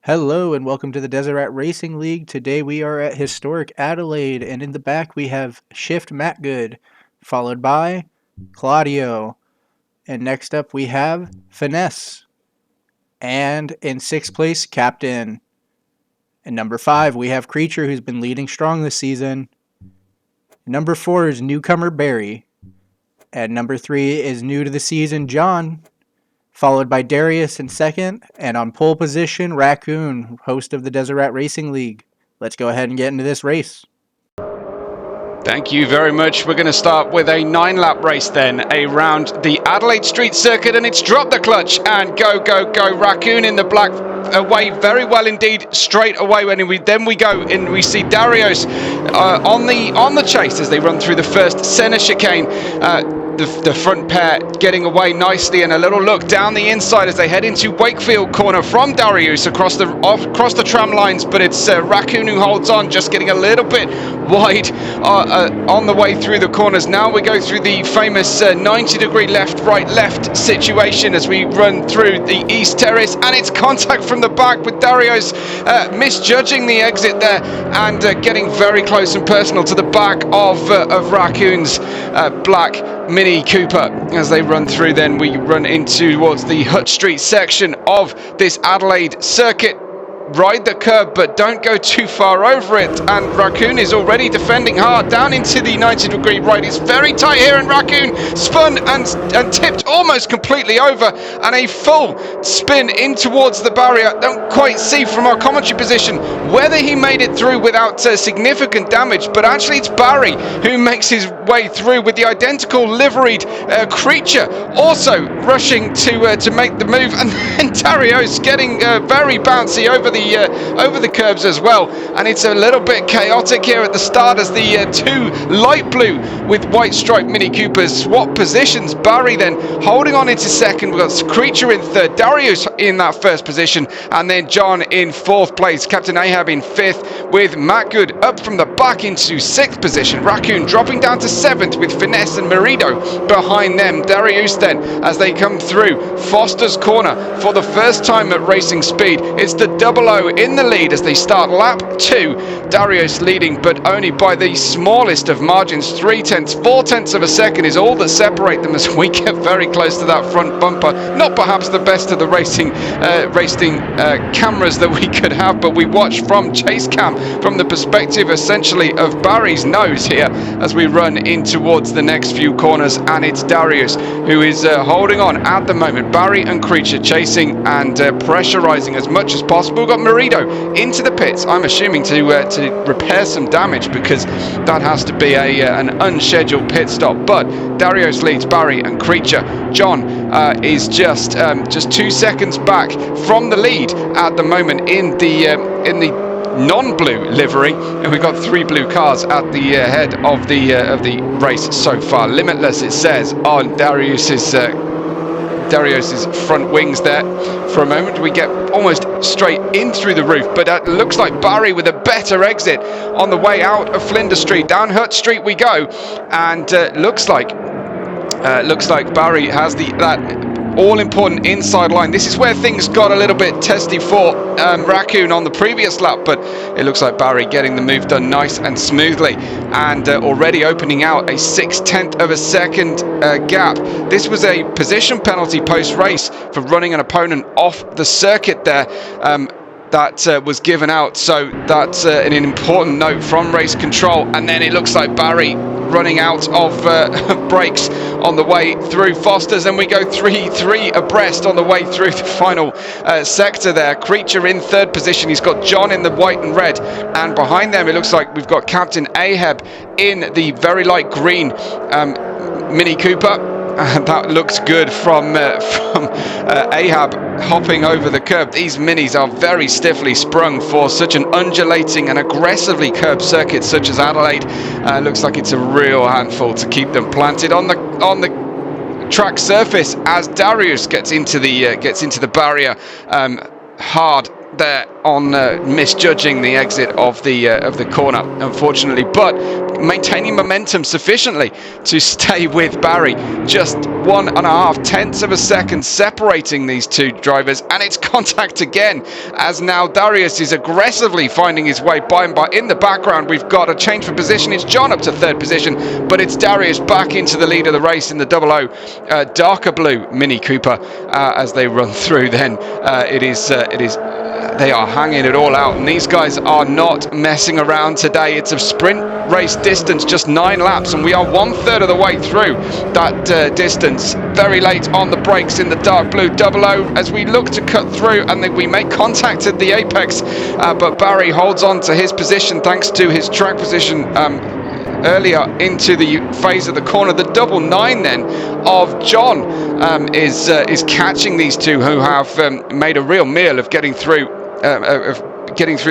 Hello and welcome to the Deseret Racing League. Today we are at historic Adelaide, and in the back we have Shift Matt Good, followed by Claudio, and next up we have Finesse, and in sixth place Captain. And number 5 we have Creature, who's been leading strong this season. Number 4 is newcomer Barry, and number 3 is new to the season John, followed by Darius in second, and on pole position, Raccoon, host of the Deseret Racing League. Let's go ahead and get into this race. Thank you very much. We're going to start with a 9-lap race then, around the Adelaide Street Circuit, and it's drop the clutch and go, go, go. Raccoon in the black away very well indeed, straight away. When we go and we see Darius on the chase as they run through the first centre chicane. The front pair getting away nicely, and a little look down the inside as they head into Wakefield corner from Darius across the tram lines, but it's Raccoon who holds on, just getting a little bit wide on the way through the corners. Now we go through the famous 90-degree left, right, left situation as we run through the East Terrace, and it's contact from the back with Darius misjudging the exit there and getting very close and personal to the back of Raccoon's black Mini Cooper. As they run through, then we run into towards the Hutt Street section of this Adelaide circuit. Ride the curb, but don't go too far over it, and Raccoon is already defending hard down into the 90-degree right. It's very tight here, and Raccoon spun and tipped almost completely over, and a full spin in towards the barrier. Don't quite see from our commentary position whether he made it through without significant damage, but actually it's Barry who makes his way through with the identical liveried Creature also rushing to make the move, and then Darius getting very bouncy over the curbs as well, and it's a little bit chaotic here at the start as the two light blue with white striped Mini Coopers swap positions. Barry then holding on into second. We've got Creature in third, Darius in that first position, and then John in fourth place, Captain Ahab in fifth, with Matt Good up from the back into sixth position. Raccoon dropping down to seventh with Finesse and Merido behind them. Darius then, as they come through Foster's corner for the first time at racing speed, it's the double O in the lead as they start lap 2. Darius leading, but only by the smallest of margins. 4/10 of a second is all that separate them as we get very close to that front bumper. Not perhaps the best of the racing cameras that we could have, but we watch from chase cam from the perspective essentially of Barry's nose here as we run in towards the next few corners, and it's Darius who is holding on at the moment. Barry and Creature chasing and pressurizing as much as possible. We've got Merido into the pits, I'm assuming to repair some damage, because that has to be an unscheduled pit stop. But Darius leads Barry and Creature. John is just 2 seconds back from the lead at the moment in the non-blue livery, and we've got 3 blue cars at the head of the race so far. Limitless, it says on Darius's front wings there. For a moment we get almost straight in through the roof, but it looks like Barry with a better exit on the way out of Flinders Street. Down Hutt Street we go, and looks like Barry has that all-important inside line. This is where things got a little bit testy for Raccoon on the previous lap, but it looks like Barry getting the move done nice and smoothly, and already opening out a 6/10 of a second gap. This was a position penalty post-race for running an opponent off the circuit there. That was given out, so that's an important note from race control. And then it looks like Barry running out of brakes on the way through Foster's, and we go 3 abreast on the way through the final sector there. Creature in third position, he's got John in the white and red, and behind them it looks like we've got Captain Ahab in the very light green Mini Cooper. That looks good from Ahab hopping over the curb. These minis are very stiffly sprung for such an undulating and aggressively curved circuit such as Adelaide. Looks like it's a real handful to keep them planted on the track surface as Darius gets into the barrier hard there on misjudging the exit of the corner, unfortunately, but maintaining momentum sufficiently to stay with Barry. Just 1.5 tenths of a second separating these two drivers, and it's contact again, as now Darius is aggressively finding his way by and by. In the background, we've got a change for position. It's John up to third position, but it's Darius back into the lead of the race in the 00 darker blue Mini Cooper as they run through. Then they are hanging it all out, and these guys are not messing around today. It's a sprint race distance, just 9 laps, and we are 1/3 of the way through that distance. Very late on the brakes in the dark blue 00 as we look to cut through, and then we make contact at the apex, but Barry holds on to his position thanks to his track position earlier into the phase of the corner. The 99 then of John is catching these two, who have made a real meal of getting through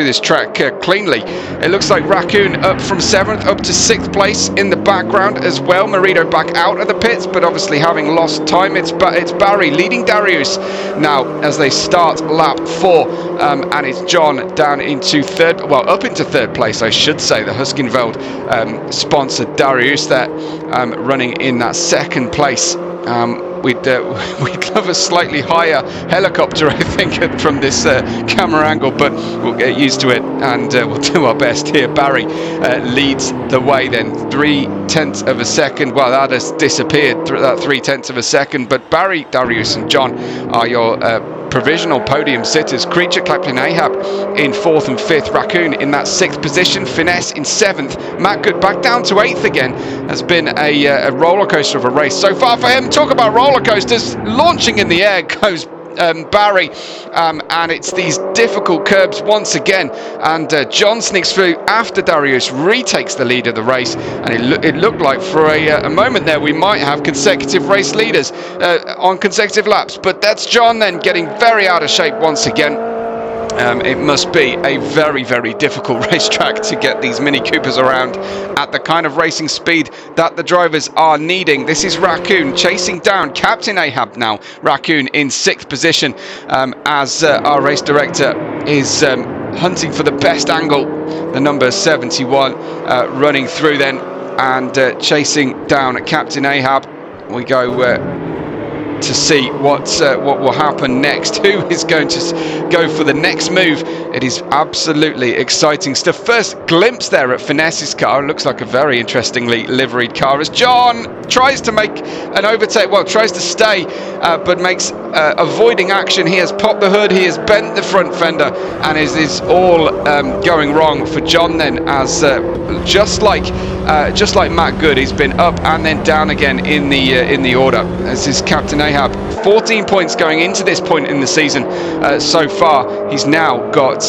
this track cleanly. It looks like Raccoon up from 7th up to 6th place in the background as well. Marito back out of the pits, but obviously having lost time. It's Barry leading Darius now as they start lap 4, and it's John down into up into 3rd place, I should say. The Huskinveld sponsored Darius there, running in that 2nd place. We'd love a slightly higher helicopter, I think, from this camera angle, but we'll get used to it, and we'll do our best here. Barry leads the way then, 0.3 of a second. Well, that has disappeared, that 0.3 of a second, but Barry, Darius and John are your provisional podium sitters. Creature, Captain Ahab in 4th and 5th, Raccoon in that 6th position, Finesse in 7th, Matt Good back down to 8th again. Has been a roller coaster of a race so far for him. Talk about roller coasters. Launching in the air goes Barry, and it's these difficult curbs once again, and John sneaks through after Darius retakes the lead of the race, and it looked like for a moment there we might have consecutive race leaders on consecutive laps, but that's John then getting very out of shape once again. It must be a very, very difficult racetrack to get these Mini Coopers around at the kind of racing speed that the drivers are needing. This is Raccoon chasing down Captain Ahab now. Raccoon in 6th position, as our race director is hunting for the best angle. The number 71 running through then, and chasing down Captain Ahab. We go to see what will happen next. Who is going to go for the next move? It is absolutely exciting stuff. First glimpse there at Finesse's car. It looks like a very interestingly liveried car as John tries to make an overtake, tries to stay, but makes avoiding action. He has popped the hood, he has bent the front fender, and is all going wrong for John then, as just like Matt Good, he's been up and then down again in the order. This is Captain Ahab, 14 points going into this point in the season so far. He's now got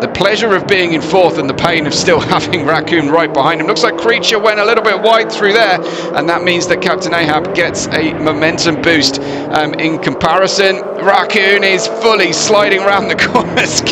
the pleasure of being in 4th and the pain of still having Raccoon right behind him. Looks like Creature went a little bit wide through there, and that means that Captain Ahab gets a momentum boost. In comparison, Raccoon is fully sliding around the corners.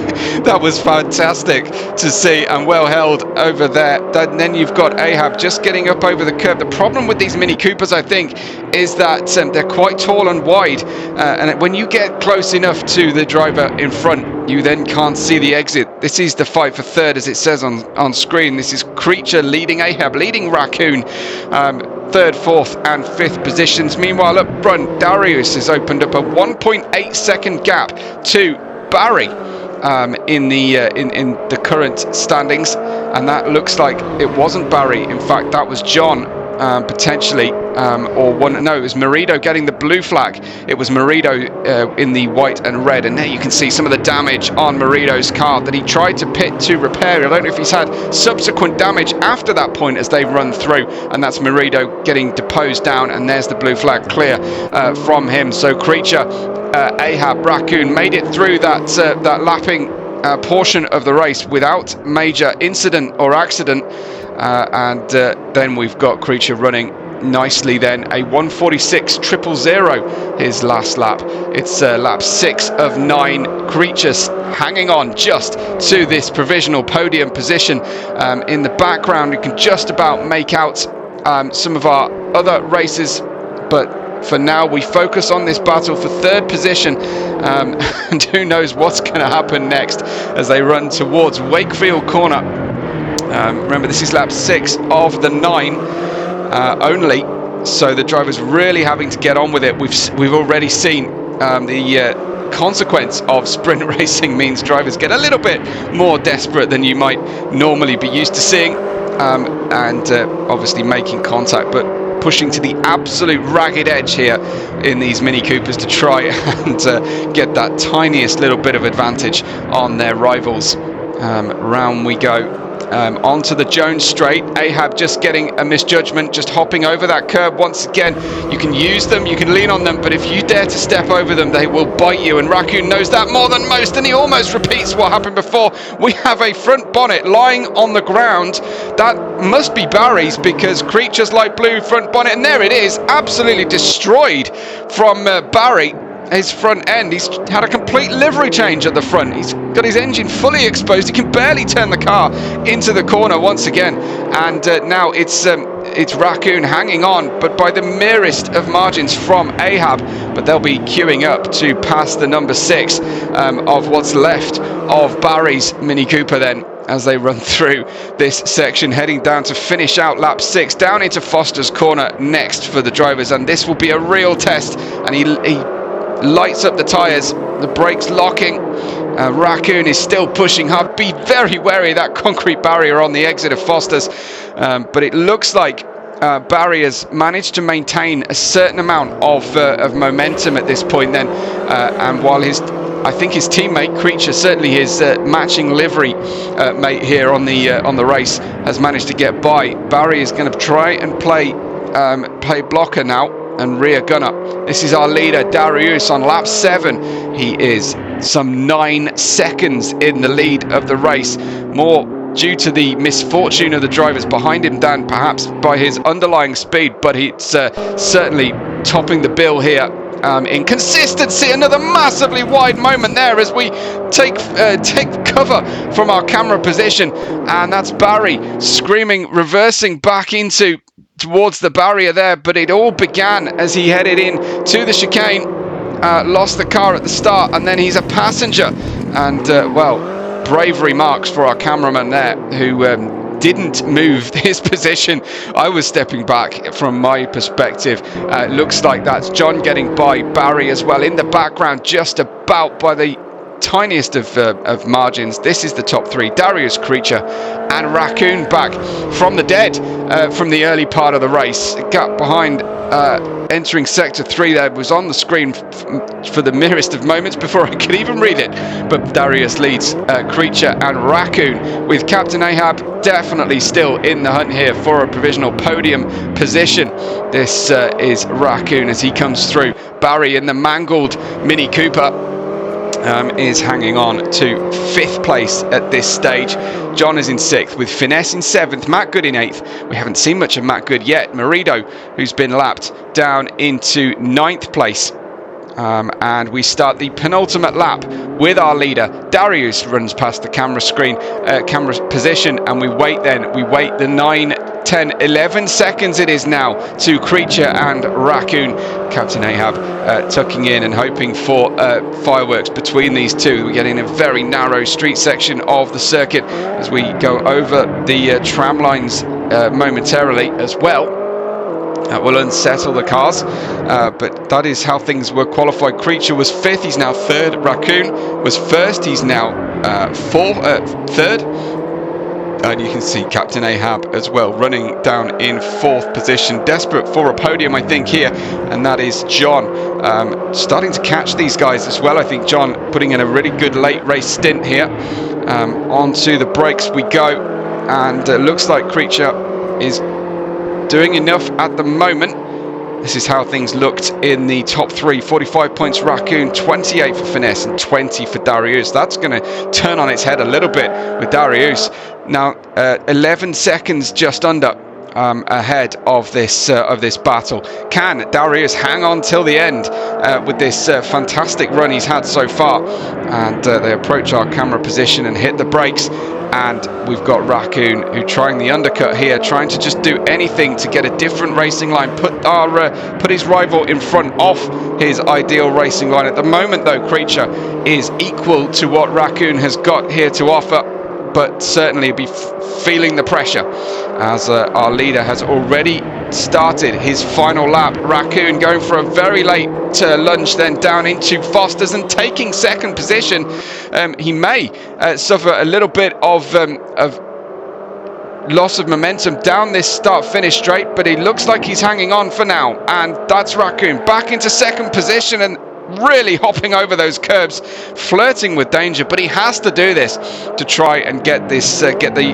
That was fantastic to see, and well held over there. Then you've got Ahab just getting up over the curb. The problem with these Mini Coopers, I think, is that they're quite tall and wide, and when you get close enough to the driver in front, you then can't see the exit. This is the fight for 3rd, as it says on screen. This is Creature leading Ahab, leading Raccoon, 3rd, 4th and 5th positions. Meanwhile, up front, Darius has opened up a 1.8 second gap to Barry in the current standings, and that looks like it wasn't Barry. In fact, that was John. Potentially, it was Marito getting the blue flag. It was Marito in the white and red, and there you can see some of the damage on Marito's car that he tried to pit to repair. I don't know if he's had subsequent damage after that point as they run through, and that's Marito getting deposed down, and there's the blue flag clear from him. So Creature, Ahab, Raccoon made it through that lapping portion of the race without major incident or accident. And then we've got Creature running nicely then, a 1:46.000 his last lap. It's lap 6 of 9. Creatures hanging on just to this provisional podium position. In the background you can just about make out some of our other races, but for now. We focus on this battle for third position, and who knows what's going to happen next as they run towards Wakefield Corner. Remember, this is lap 6 of the 9 only, so the driver's really having to get on with it. We've already seen the consequence of sprint racing means drivers get a little bit more desperate than you might normally be used to seeing, and obviously making contact, but pushing to the absolute ragged edge here in these Mini Coopers to try and get that tiniest little bit of advantage on their rivals. Round we go. Onto the Jones straight. Ahab just getting a misjudgment, just hopping over that curb once again. You can use them, you can lean on them, but if you dare to step over them, they will bite you, and Raccoon knows that more than most, and he almost repeats what happened before. We have a front bonnet lying on the ground. That must be Barry's, because Creature's light blue front bonnet, and there it is, absolutely destroyed from Barry. His front end, he's had a complete livery change at the front. He's got his engine fully exposed. He can barely turn the car into the corner once again, and now it's Raccoon hanging on, but by the merest of margins from Ahab. But they'll be queuing up to pass the number 6 of what's left of Barry's Mini Cooper then, as they run through this section, heading down to finish out lap 6, down into Foster's Corner next for the drivers, and this will be a real test. And he lights up the tyres, the brakes locking. Raccoon is still pushing hard. Be very wary of that concrete barrier on the exit of Foster's, but it looks like Barry has managed to maintain a certain amount of momentum at this point then, and while I think his teammate Creature, certainly his matching livery mate here on the race, has managed to get by. Barry is going to try and play blocker now and rear gunner. This is our leader, Darius, on lap 7. He is some 9 seconds in the lead of the race, more due to the misfortune of the drivers behind him than perhaps by his underlying speed, but it's certainly topping the bill here. In consistency, another massively wide moment there as we take cover from our camera position, and that's Barry screaming, reversing back towards the barrier there. But it all began as he headed in to the chicane, lost the car at the start, and then he's a passenger, and well, bravery marks for our cameraman there, who didn't move his position. I was stepping back from my perspective. Looks like that's John getting by Barry as well in the background, just about by the tiniest of margins. This is the top 3, Darius, Creature and Raccoon, back from the dead from the early part of the race. Gap behind entering sector 3 there was on the screen for the merest of moments before I could even read it, but Darius leads Creature and Raccoon, with Captain Ahab definitely still in the hunt here for a provisional podium position. This is Raccoon as he comes through. Barry in the mangled Mini Cooper is hanging on to 5th place at this stage. John is in 6th, with Finesse in 7th, Matt Good in 8th. We haven't seen much of Matt Good yet. Marido, who's been lapped, down into 9th place. And we start the penultimate lap with our leader. Darius runs past the camera position, and we wait the 9, 10, 11 seconds it is now to Creature and Raccoon. Captain Ahab tucking in and hoping for fireworks between these two. We get in a very narrow street section of the circuit as we go over the tram lines momentarily as well. That will unsettle the cars, but that is how things were qualified. Creature was 5th, he's now 3rd. Raccoon was 1st, he's now 3rd. And you can see Captain Ahab as well running down in 4th position, desperate for a podium, I think, here, and that is John starting to catch these guys as well. I think John putting in a really good late race stint here. Onto the brakes we go, and looks like Creature is doing enough at the moment. This is how things looked in the top 3. 45 points Raccoon, 28 for Finesse and 20 for Darius. That's going to turn on its head a little bit with Darius now 11 seconds just under ahead of this battle. Can Darius hang on till the end with this fantastic run he's had so far? And they approach our camera position and hit the brakes. And we've got Raccoon, who trying the undercut here, trying to just do anything to get a different racing line, put his rival in front of his ideal racing line. At the moment, though, Creature is equal to what Raccoon has got here to offer, but certainly be feeling the pressure as our leader has already started his final lap. Raccoon going for a very late lunge then down into Foster's and taking second position. He may suffer a little bit of loss of momentum down this start-finish straight, but he looks like he's hanging on for now, and that's Raccoon back into second position and really hopping over those curbs, flirting with danger, but he has to do this to try and get this get the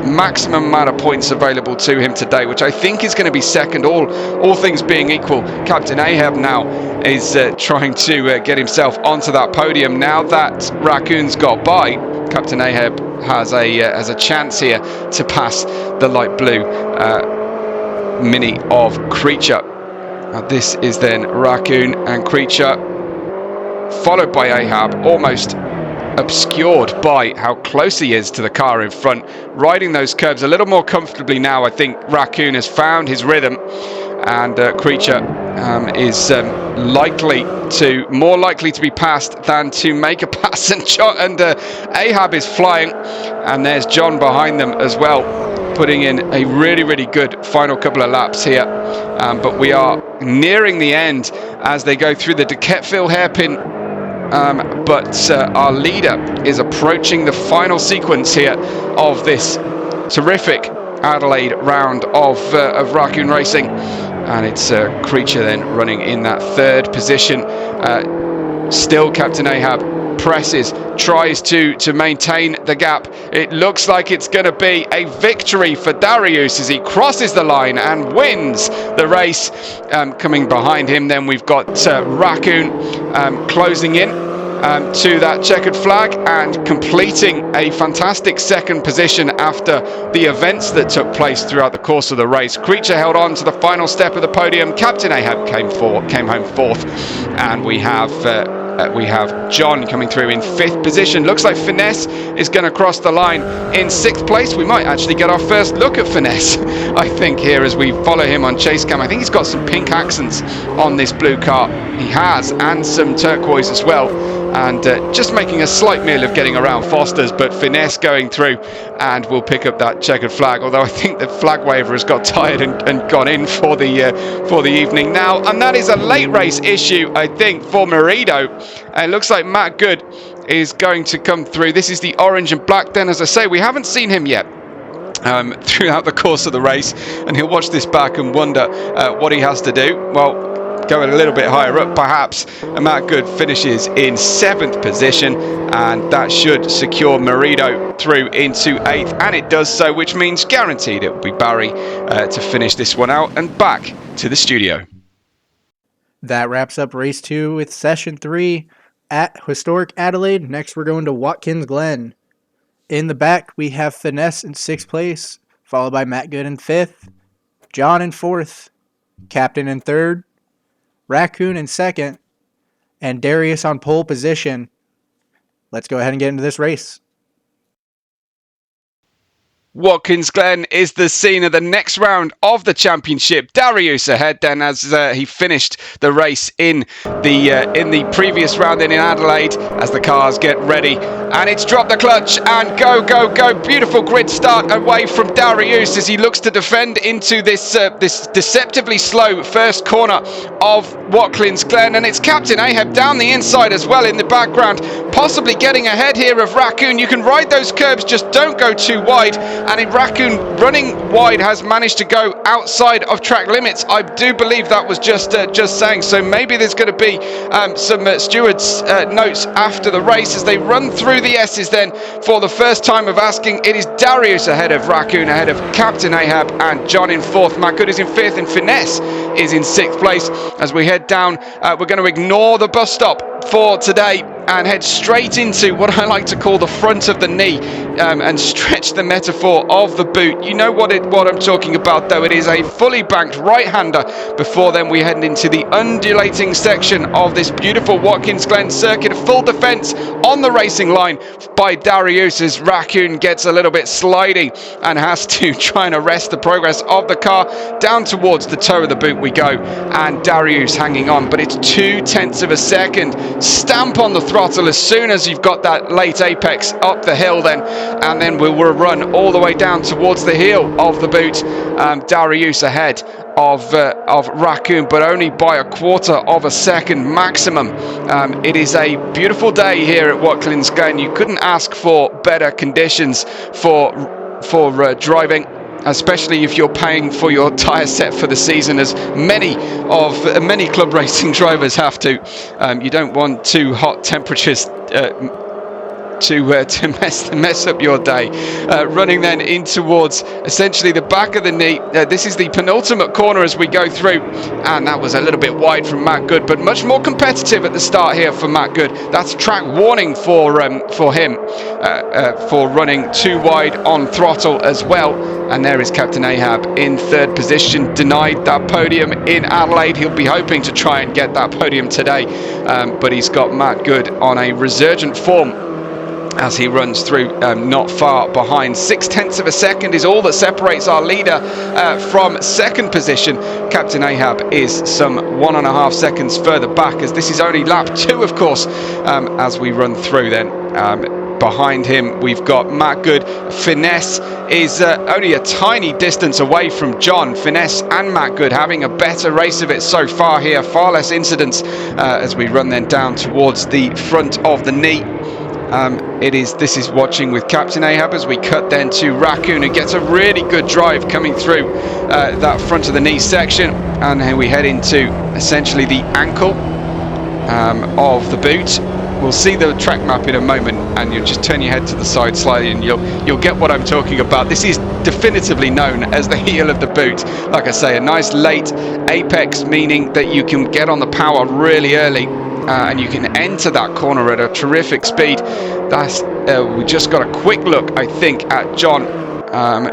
maximum amount of points available to him today, which I think is going to be second, all things being equal. Captain Ahab now is trying to get himself onto that podium. Now that Raccoon's got by, Captain Ahab has a chance here to pass the light blue Mini of Creature. This is then Raccoon and Creature, followed by Ahab, almost obscured by how close he is to the car in front, riding those curbs a little more comfortably now. I think Raccoon has found his rhythm, and Creature is more likely to be passed than to make a pass, and Ahab is flying, and there's John behind them as well, putting in a really good final couple of laps here. But we are nearing the end as they go through the Duquetteville hairpin, but our leader is approaching the final sequence here of this terrific Adelaide round of Raccoon Racing, and it's Creature then running in that third position. Still Captain Ahab presses, tries to maintain the gap. It looks like it's going to be a victory for Darius as he crosses the line and wins the race. Coming behind him then we've got Raccoon closing in to that checkered flag and completing a fantastic second position after the events that took place throughout the course of the race. Creature held on to the final step of the podium. Captain Ahab came home fourth, and we have John coming through in fifth position. Looks like Finesse is going to cross the line in sixth place. We might actually get our first look at Finesse, I think, here as we follow him on chase cam. I think he's got some pink accents on this blue car. He has, and some turquoise as well. And just making a slight meal of getting around Foster's, but Finesse going through and will pick up that checkered flag. Although I think the flag waver has got tired and gone in for the evening now. And that is a late race issue, I think, for Merido. It looks like Matt Good is going to come through. This is the orange and black. Then, as I say, we haven't seen him yet throughout the course of the race, and he'll watch this back and wonder what he has to do. Well, going a little bit higher up perhaps, and Matt Good finishes in seventh position, and that should secure Merido through into eighth, and it does so, which means guaranteed it will be Barry to finish this one out and back to the studio. That wraps up race 2 with session 3 at historic Adelaide. Next we're going to Watkins Glen. In the back we have Finesse in 6th place, followed by Matt Good in 5th, John in 4th, Captain in 3rd, Raccoon in 2nd, and Darius on pole position. Let's go ahead and get into this race. Watkins Glen is the scene of the next round of the championship. Darius ahead then as he finished the race in the previous round in Adelaide as the cars get ready. And it's dropped the clutch and go. Beautiful grid start away from Darius as he looks to defend into this deceptively slow first corner of Watkins Glen. And it's Captain Ahab down the inside as well in the background, possibly getting ahead here of Raccoon. You can ride those curbs, just don't go too wide. And in Raccoon running wide has managed to go outside of track limits. I do believe that was just saying. So maybe there's going to be some stewards' notes after the race as they run through the S's then for the first time of asking. It is Darius ahead of Raccoon, ahead of Captain Ahab and John in 4th. Matt Good is in 5th and Finesse is in 6th place. As we head down, we're going to ignore the bus stop for today and head straight into what I like to call the front of the knee, and stretch the metaphor of the boot. You know what I'm talking about, though. It is a fully banked right-hander. Before then, we head into the undulating section of this beautiful Watkins Glen circuit. Full defence on the racing line by Darius as Raccoon gets a little bit slidey and has to try and arrest the progress of the car. Down towards the toe of the boot we go, and Darius hanging on, but it's 0.2 of a second. Stamp on the throttle as soon as you've got that late apex up the hill then, and then we will run all the way down towards the heel of the boot. Darius ahead of Raccoon, but only by 1/4 of a second maximum. It is a beautiful day here at Watkins Glen. You couldn't ask for better conditions for driving, especially if you're paying for your tyre set for the season, as many club racing drivers have to. You don't want too hot temperatures to mess up your day. Running then in towards essentially the back of the knee. This is the penultimate corner as we go through, and that was a little bit wide from Matt Good, but much more competitive at the start here for Matt Good. That's track warning for him for running too wide on throttle as well. And there is Captain Ahab in 3rd position, denied that podium in Adelaide. He'll be hoping to try and get that podium today, but he's got Matt Good on a resurgent form as he runs through not far behind. 0.6 of a second is all that separates our leader from 2nd position. Captain Ahab is some 1.5 seconds further back, as this is only lap 2, of course, as we run through then. Behind him we've got Matt Good. Finesse is only a tiny distance away from John. Finesse and Matt Good having a better race of it so far here, far less incidents as we run then down towards the front of the knee. This is watching with Captain Ahab as we cut then to Raccoon, who gets a really good drive coming through that front of the knee section, and then we head into essentially the ankle of the boot. We'll see the track map in a moment, and you'll just turn your head to the side slightly and you'll get what I'm talking about. This is definitively known as the heel of the boot. Like I say, a nice late apex, meaning that you can get on the power really early, and you can enter that corner at a terrific speed. We just got a quick look, I think, at John,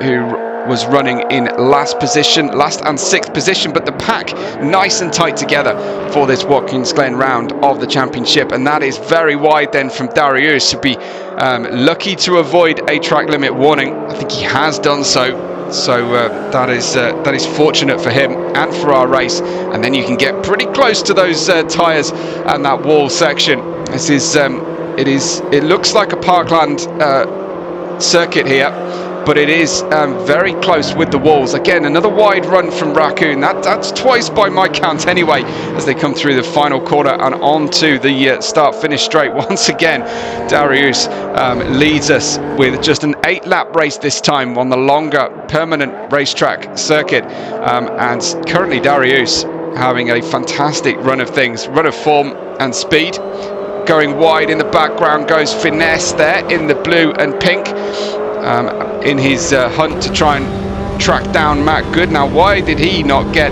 who was running in last and 6th position, but the pack nice and tight together for this Watkins Glen round of the championship, and that is very wide then from Darius to be lucky to avoid a track limit warning. I think he has done so. So that is fortunate for him and for our race. And then you can get pretty close to those tyres and that wall section. This is it looks like a parkland circuit here, but it is very close with the walls. Again, another wide run from Raccoon. That's twice by my count anyway, as they come through the final quarter and onto the start-finish straight. Once again, Darius leads us with just an 8-lap race this time on the longer permanent racetrack circuit. And currently Darius having a fantastic run of form and speed. Going wide in the background goes Finesse there in the blue and pink, in his hunt to try and track down Matt Good. Now, why did he not get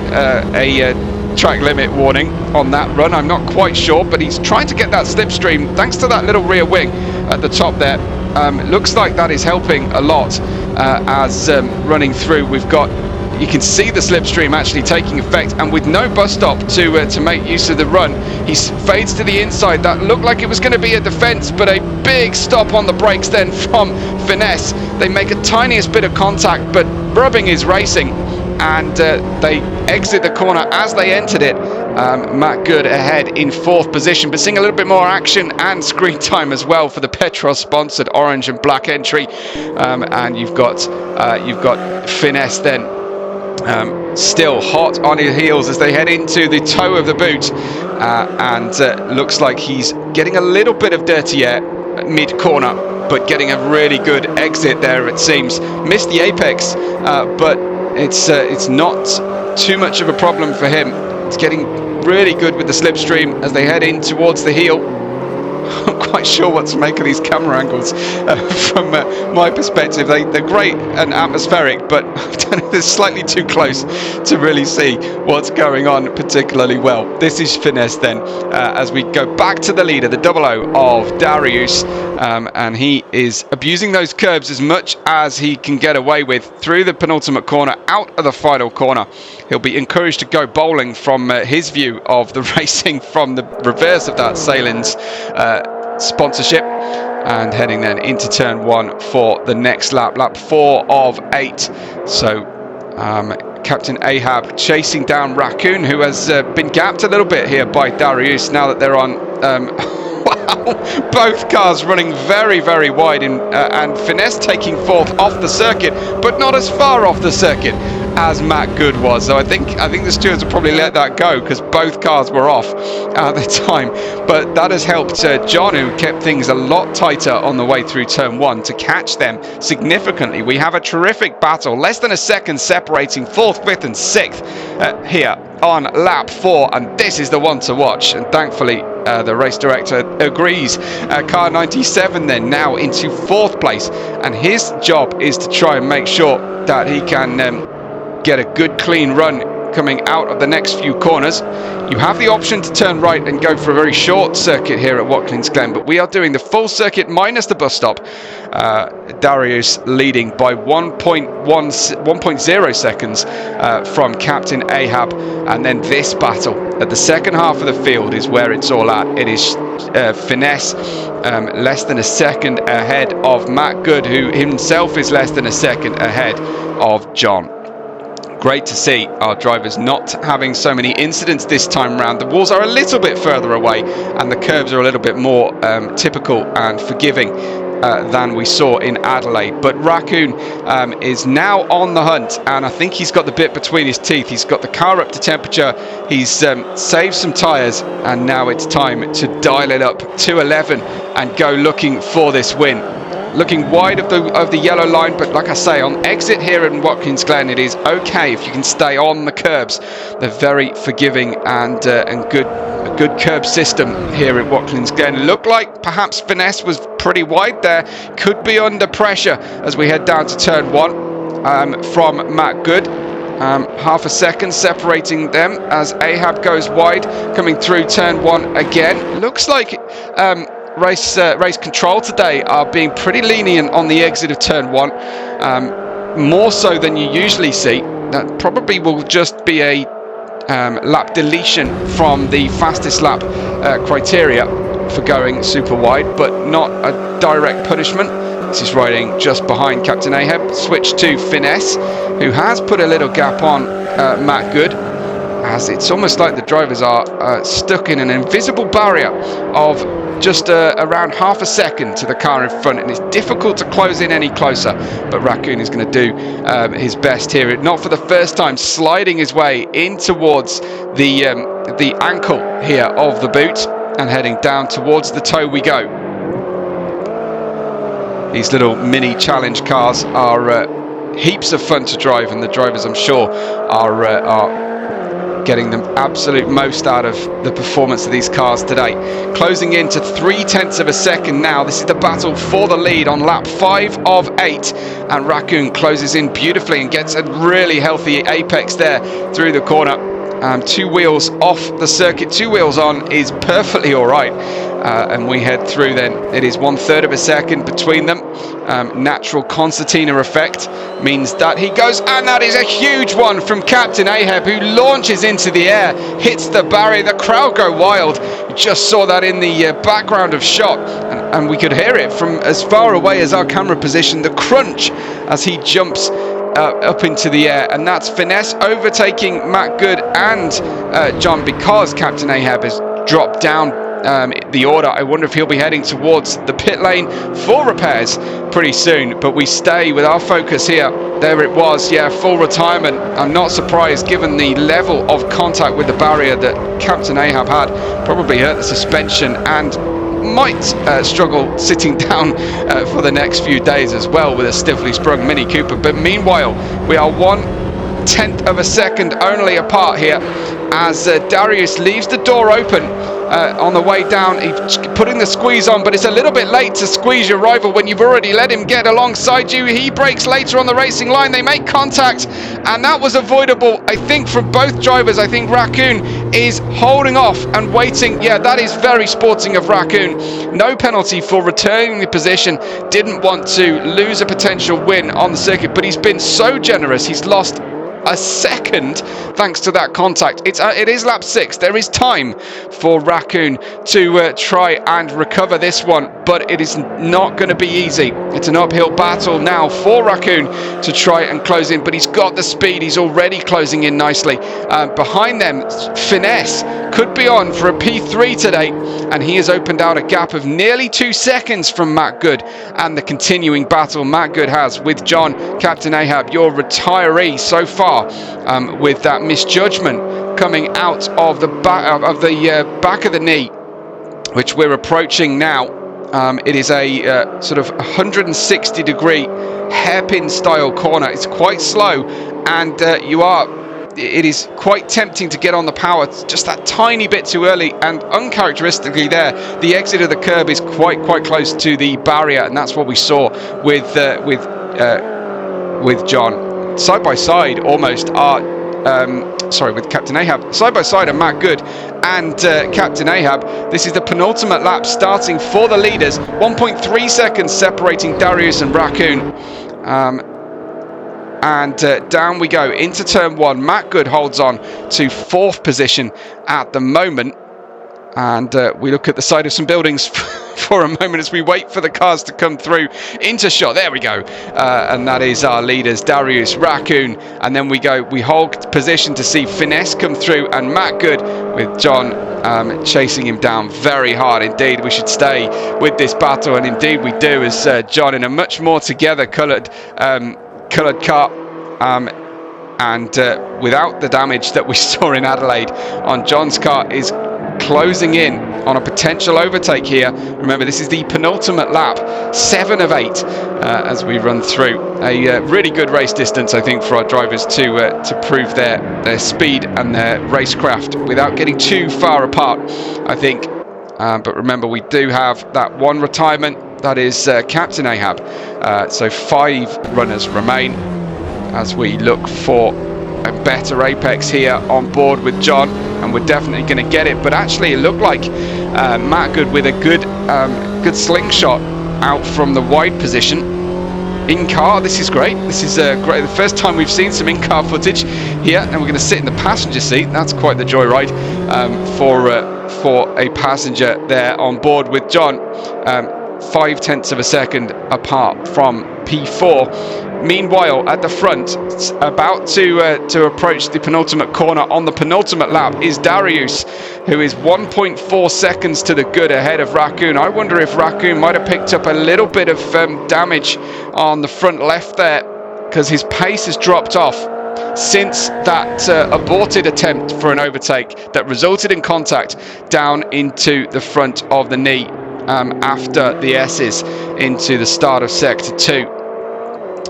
a track limit warning on that run? I'm not quite sure, but he's trying to get that slipstream thanks to that little rear wing at the top there. Looks like that is helping a lot as running through. You can see the slipstream actually taking effect, and with no bus stop to make use of the run, he fades to the inside. That looked like it was going to be a defence, but a big stop on the brakes then from Finesse. They make a tiniest bit of contact, but rubbing is racing, and they exit the corner as they entered it. Matt Good ahead in 4th position, but seeing a little bit more action and screen time as well for the Petros sponsored orange and black entry. And you've got Finesse then still hot on his heels as they head into the toe of the boot, and looks like he's getting a little bit of dirty air mid-corner, but getting a really good exit there, it seems. Missed the apex, but it's not too much of a problem for him. It's getting really good with the slipstream as they head in towards the heel. quite sure what to make of these camera angles from my perspective. They're great and atmospheric, but I don't know, they're slightly too close to really see what's going on particularly well. This is Finesse then, as we go back to the leader, the 00 of Darius, and he is abusing those curbs as much as he can get away with through the penultimate corner, out of the final corner. He'll be encouraged to go bowling from his view of the racing from the reverse of that Salin's sponsorship, and heading then into turn 1 for the next lap 4 of 8. So Captain Ahab chasing down Raccoon, who has been gapped a little bit here by Darius now that they're on wow, both cars running very, very wide, and Finesse taking 4th off the circuit, but not as far off the circuit as Matt Good was. So I think the stewards will probably let that go because both cars were off at the time. But that has helped John, who kept things a lot tighter on the way through turn 1, to catch them significantly. We have a terrific battle, less than a second separating 4th, 5th and 6th here on lap 4, and this is the one to watch. And thankfully the race director agrees. Car 97 then now into 4th place, and his job is to try and make sure that he can get a good clean run coming out of the next few corners. You have the option to turn right and go for a very short circuit here at Watkins Glen, but we are doing the full circuit minus the bus stop. Darius leading by 1.0 seconds from Captain Ahab, and then this battle at the second half of the field is where it's all at. It is Finesse less than a second ahead of Matt Good, who himself is less than a second ahead of John. Great to see our drivers not having so many incidents this time round. The walls are a little bit further away and the curbs are a little bit more typical and forgiving than we saw in Adelaide. But Raccoon is now on the hunt, and I think he's got the bit between his teeth. He's got the car up to temperature, he's saved some tyres, and now it's time to dial it up to 11 and go looking for this win. Looking wide of the yellow line, but like I say, on exit here in Watkins Glen, it is okay if you can stay on the curbs. They're very forgiving and good. A good curb system here at Watkins Glen. Looked like perhaps Finesse was pretty wide there. Could be under pressure as we head down to turn 1 from Matt Good. Half a second separating them as Ahab goes wide, coming through turn 1 again. Looks like race control today are being pretty lenient on the exit of turn 1, more so than you usually see. That probably will just be a lap deletion from the fastest lap criteria for going super wide, but not a direct punishment. This is riding just behind Captain Ahab. Switch to Finesse, who has put a little gap on Matt Good, as it's almost like the drivers are stuck in an invisible barrier of just around half a second to the car in front, and it's difficult to close in any closer. But Raccoon is going to do his best here, not for the first time, sliding his way in towards the ankle here of the boot and heading down towards the toe we go. These little mini challenge cars are heaps of fun to drive, and the drivers, I'm sure, are getting the absolute most out of the performance of these cars today. Closing into 0.3 of a second now. This is the battle for the lead on lap 5 of 8, and Raccoon closes in beautifully and gets a really healthy apex there through the corner. 2 wheels off the circuit, 2 wheels on is perfectly all right. And we head through then. It is 1/3 of a second between them. Natural concertina effect means that he goes, and that is a huge one from Captain Ahab, who launches into the air, hits the barrier. The crowd go wild. You just saw that in the background of shot, and we could hear it from as far away as our camera position, the crunch as he jumps up into the air. And that's Finesse overtaking Matt Good and John, because Captain Ahab has dropped down the order. I wonder if he'll be heading towards the pit lane for repairs pretty soon, but we stay with our focus here. There it was, yeah, full retirement. I'm not surprised given the level of contact with the barrier that Captain Ahab had. Probably hurt the suspension and might struggle sitting down for the next few days as well with a stiffly sprung Mini Cooper. But meanwhile, we are 1/10 of a second only apart here as Darius leaves the door open on the way down. He's putting the squeeze on, but it's a little bit late to squeeze your rival when you've already let him get alongside you. He breaks later on the racing line. They make contact, and that was avoidable, I think, from both drivers. I think Raccoon is holding off and waiting. Yeah, that is very sporting of Raccoon. No penalty for returning the position. Didn't want to lose a potential win on the circuit, but he's been so generous. He's lost a second thanks to that contact. It is lap 6. There is time for Raccoon to try and recover this one, but it is not going to be easy. It's an uphill battle now for Raccoon to try and close in, but he's got the speed. He's already closing in nicely. Behind them, Finesse could be on for a P3 today, and he has opened out a gap of nearly 2 seconds from Matt Good, and the continuing battle Matt Good has with John. Captain Ahab, your retiree so far, with that misjudgment coming out of the back of the knee, which we're approaching now. It is a sort of 160 degree hairpin style corner. It's quite slow, and it is quite tempting to get on the power just that tiny bit too early, and uncharacteristically there, the exit of the curb is quite close to the barrier, and that's what we saw with John. Side by side almost are with Captain Ahab. Side by side are Matt Good and Captain Ahab. This is the penultimate lap starting for the leaders. 1.3 seconds separating Darius and Raccoon. Down we go into turn 1. Matt Good holds on to 4th position at the moment. And we look at the side of some buildings for a moment as we wait for the cars to come through into shot. There we go. And that is our leaders, Darius, Raccoon. And then we hold position to see Finesse come through, and Matt Good with John chasing him down very hard indeed. We should stay with this battle, and indeed we do, as John in a much more together coloured car. And without the damage that we saw in Adelaide on John's car, is closing in on a potential overtake here. Remember, this is the penultimate lap, 7 of 8 as we run through a really good race distance, I think, for our drivers to prove their speed and their racecraft without getting too far apart, I think. But remember, we do have that one retirement, that is Captain Ahab. So 5 runners remain as we look for a better apex here on board with John, and we're definitely going to get it. But actually it looked like Matt Good with a good slingshot out from the wide position in car. This is great. This is great. The first time we've seen some in-car footage here, and we're going to sit in the passenger seat. That's quite the joyride for a passenger there on board with John. 0.5 of a second apart from P4. Meanwhile, at the front, about to approach the penultimate corner on the penultimate lap, is Darius, who is 1.4 seconds to the good ahead of Raccoon. I wonder if Raccoon might have picked up a little bit of damage on the front left there, because his pace has dropped off since that aborted attempt for an overtake that resulted in contact down into the front of the knee after the S's into the start of Sector 2.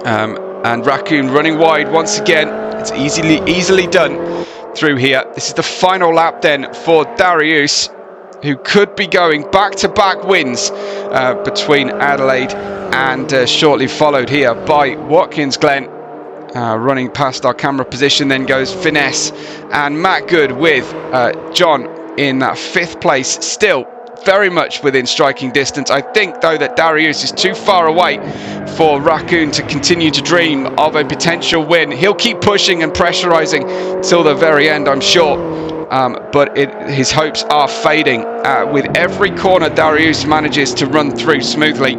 And Raccoon running wide once again. It's easily done through here. This is the final lap then for Darius, who could be going back-to-back wins between Adelaide and shortly followed here by Watkins Glen. Running past our camera position then goes Finesse and Matt Good with John in that 5th place, still very much within striking distance. I think, though, that Darius is too far away for Raccoon to continue to dream of a potential win. He'll keep pushing and pressurizing till the very end, I'm sure. But his hopes are fading. With every corner Darius manages to run through smoothly.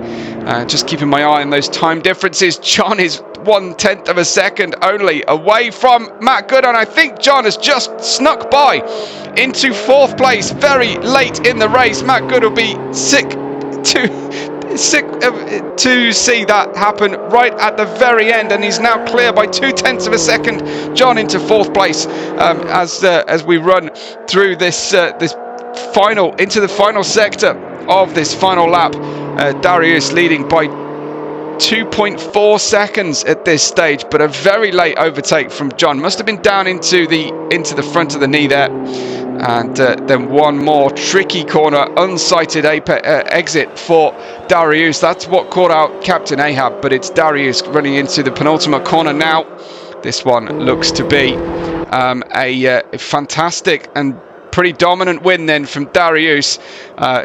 Just keeping my eye on those time differences. John is 1/10 of a second only away from Matt Good, and I think John has just snuck by into 4th place very late in the race. Matt Good will be sick to see that happen right at the very end, and he's now clear by 0.2 of a second. John into 4th place as we run through this final into the final sector of this final lap. Darius leading by 2.4 seconds at this stage, but a very late overtake from John. Must have been down into the front of the knee there. And then one more tricky corner, unsighted exit for Darius. That's what caught out Captain Ahab, but it's Darius running into the penultimate corner now. This one looks to be a fantastic and pretty dominant win then from Darius,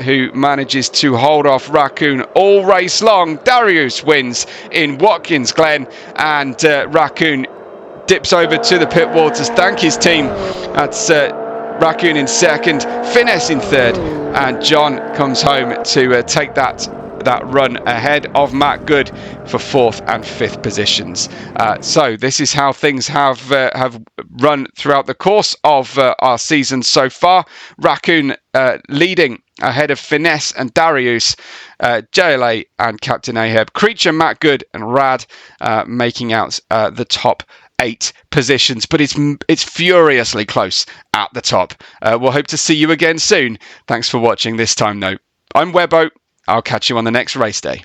who manages to hold off Raccoon all race long. Darius wins in Watkins Glen, and Raccoon dips over to the pit wall to thank his team. That's Raccoon in second, Finesse in third, and John comes home to take that run ahead of Matt Good for fourth and fifth positions. So this is how things have run throughout the course of our season so far. Raccoon leading ahead of Finesse and Darius, JLA and Captain Ahab, Creature, Matt Good and Rad making out the top 8 positions, but it's furiously close at the top. We'll hope to see you again soon. Thanks for watching this time, though. I'm Webbo. I'll catch you on the next race day.